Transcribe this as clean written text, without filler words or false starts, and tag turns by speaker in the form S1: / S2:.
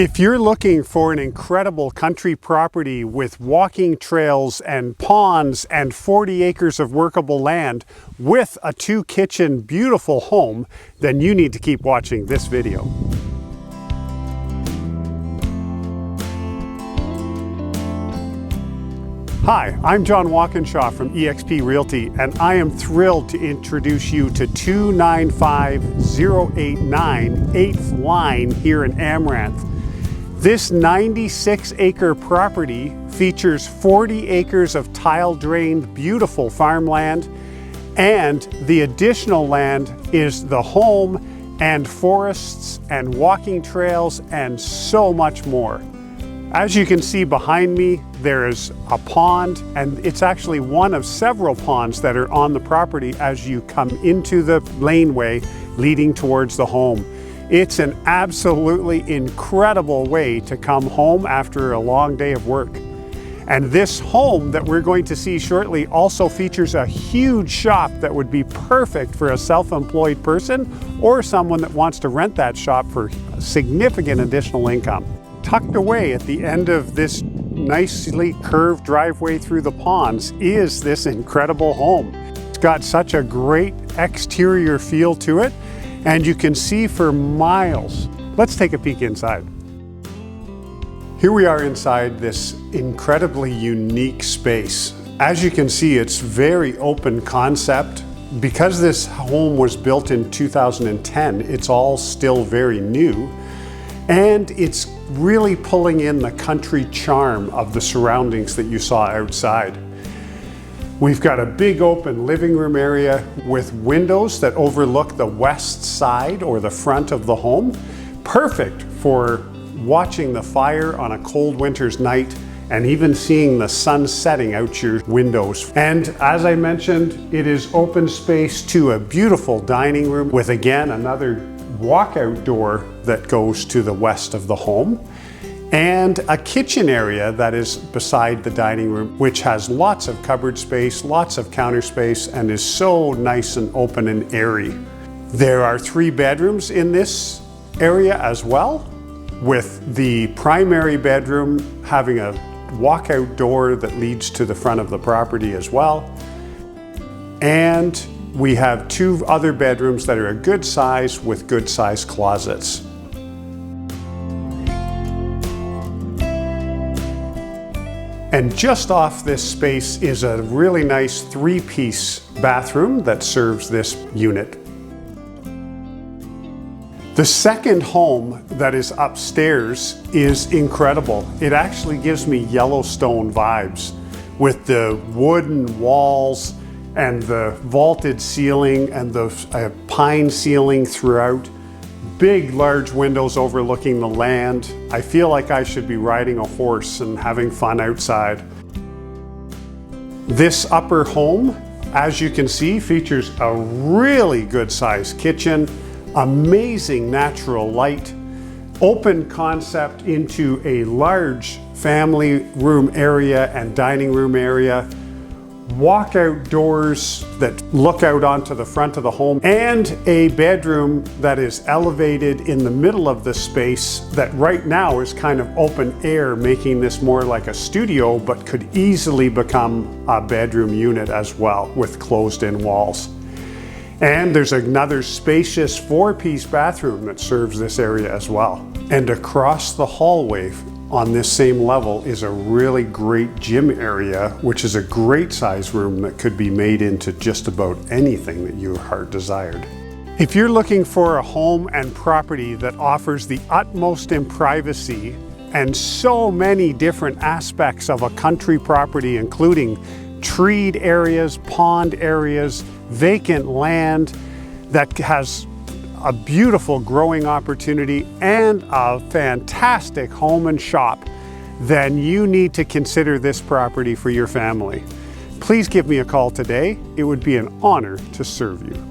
S1: If you're looking for an incredible country property with walking trails and ponds and 40 acres of workable land with a 2-kitchen beautiful home, then you need to keep watching this video. Hi, I'm John Walkinshaw from eXp Realty, and I am thrilled to introduce you to 295089 8th Line here in Amaranth. This 96-acre property features 40 acres of tile-drained, beautiful farmland, and the additional land is the home and forests and walking trails and so much more. As you can see behind me, there is a pond, and it's actually one of several ponds that are on the property as you come into the laneway leading towards the home. It's an absolutely incredible way to come home after a long day of work. And this home that we're going to see shortly also features a huge shop that would be perfect for a self-employed person or someone that wants to rent that shop for significant additional income. Tucked away at the end of this nicely curved driveway through the ponds is this incredible home. It's got such a great exterior feel to it, and you can see for miles. Let's take a peek inside. Here we are inside this incredibly unique space. As you can see, it's very open concept. Because this home was built in 2010, it's all still very new, and it's really pulling in the country charm of the surroundings that you saw outside. We've got a big open living room area with windows that overlook the west side or the front of the home. Perfect for watching the fire on a cold winter's night and even seeing the sun setting out your windows. And as I mentioned, it is open space to a beautiful dining room with, again, another walkout door that goes to the west of the home, and a kitchen area that is beside the dining room, which has lots of cupboard space, lots of counter space, and is so nice and open and airy. There are 3 bedrooms in this area as well, with the primary bedroom having a walkout door that leads to the front of the property as well. And we have 2 other bedrooms that are a good size with good size closets. And just off this space is a really nice 3-piece bathroom that serves this unit. The second home that is upstairs is incredible. It actually gives me Yellowstone vibes with the wooden walls and the vaulted ceiling and the pine ceiling throughout. Big, large windows overlooking the land. I feel like I should be riding a horse and having fun outside. This upper home, as you can see, features a really good sized kitchen, amazing natural light, open concept into a large family room area and dining room area, walkout doors that look out onto the front of the home, and a bedroom that is elevated in the middle of the space that right now is kind of open air, making this more like a studio, but could easily become a bedroom unit as well with closed-in walls. And there's another spacious 4-piece bathroom that serves this area as well. And across the hallway on this same level is a really great gym area, which is a great size room that could be made into just about anything that your heart desired. If you're looking for a home and property that offers the utmost in privacy and so many different aspects of a country property, including treed areas, pond areas, vacant land that has a beautiful growing opportunity and a fantastic home and shop, then you need to consider this property for your family. Please give me a call today. It would be an honor to serve you.